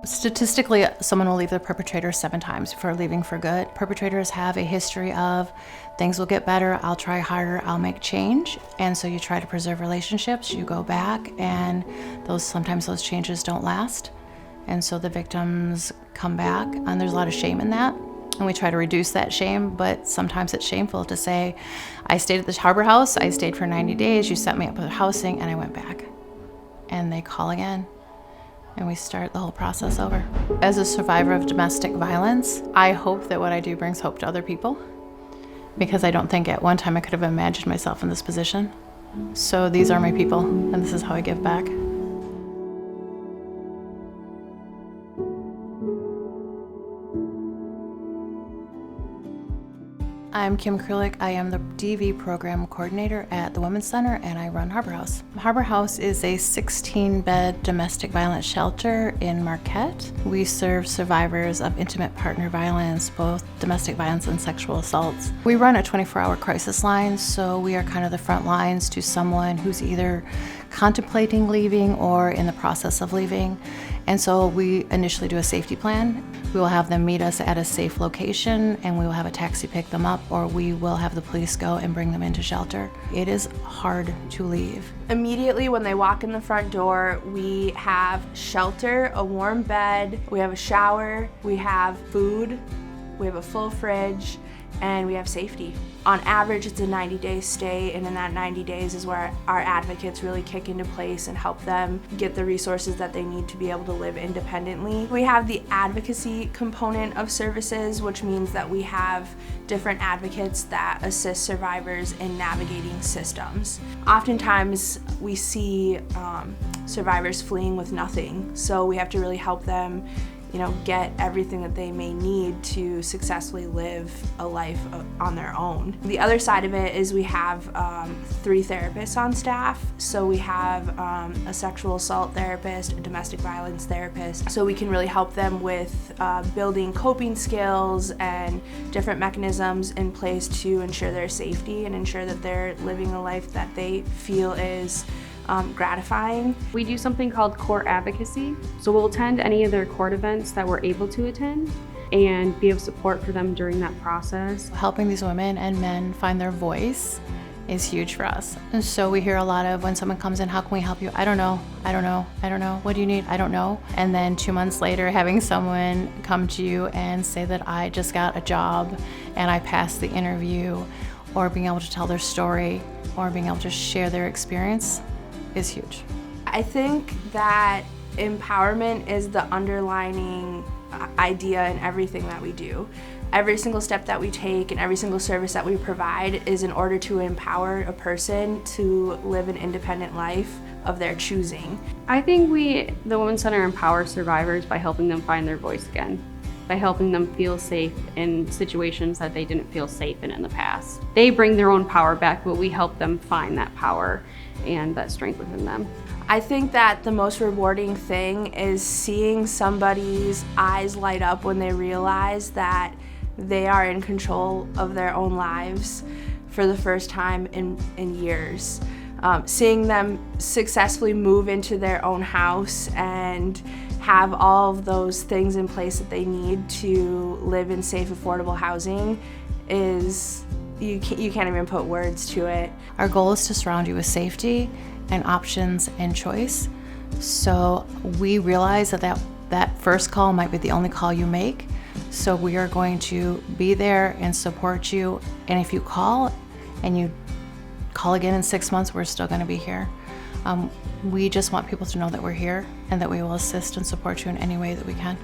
Statistically, someone will leave the perpetrator 7 times before leaving for good. Perpetrators have a history of things will get better, I'll try harder, I'll make change. And so you try to preserve relationships, you go back, and sometimes those changes don't last. And so the victims come back, and there's a lot of shame in that. And we try to reduce that shame, but sometimes it's shameful to say, I stayed at this Harbor House, I stayed for 90 days, you set me up with housing, and I went back. And they call again. And we start the whole process over. As a survivor of domestic violence, I hope that what I do brings hope to other people, because I don't think at one time I could have imagined myself in this position. So these are my people, and this is how I give back. I'm Kim Krulik. I am the DV program coordinator at the Women's Center, and I run Harbor House. Harbor House is a 16-bed domestic violence shelter in Marquette. We serve survivors of intimate partner violence, both domestic violence and sexual assaults. We run a 24-hour crisis line, so we are kind of the front lines to someone who's either contemplating leaving or in the process of leaving. And so we initially do a safety plan. We will have them meet us at a safe location, and we will have a taxi pick them up, or we will have the police go and bring them into shelter. It is hard to leave. Immediately when they walk in the front door, we have shelter, a warm bed, we have a shower, we have food, we have a full fridge, and we have safety. On average, it's a 90-day stay, and in that 90 days is where our advocates really kick into place and help them get the resources that they need to be able to live independently. We have the advocacy component of services, which means that we have different advocates that assist survivors in navigating systems. Oftentimes, we see survivors fleeing with nothing, so we have to really help them get everything that they may need to successfully live a life on their own. The other side of it is we have 3 therapists on staff. So we have a sexual assault therapist, a domestic violence therapist, so we can really help them with building coping skills and different mechanisms in place to ensure their safety and ensure that they're living a life that they feel is gratifying. We do something called court advocacy. So we'll attend any of their court events that we're able to attend and be of support for them during that process. Helping these women and men find their voice is huge for us. And so we hear a lot of when someone comes in, how can we help you? I don't know. What do you need? I don't know. And then 2 months later, having someone come to you and say that I just got a job and I passed the interview, or being able to tell their story, or being able to share their experience is huge. I think that empowerment is the underlining idea in everything that we do. Every single step that we take and every single service that we provide is in order to empower a person to live an independent life of their choosing. I think the Women's Center, empower survivors by helping them find their voice again, by helping them feel safe in situations that they didn't feel safe in the past. They bring their own power back, but we help them find that power and that strength within them. I think that the most rewarding thing is seeing somebody's eyes light up when they realize that they are in control of their own lives for the first time in years. Seeing them successfully move into their own house and have all of those things in place that they need to live in safe, affordable housing is, you can't even put words to it. Our goal is to surround you with safety and options and choice. So we realize that first call might be the only call you make. So we are going to be there and support you. And if you call and you call again in 6 months, we're still going to be here. We just want people to know that we're here and that we will assist and support you in any way that we can.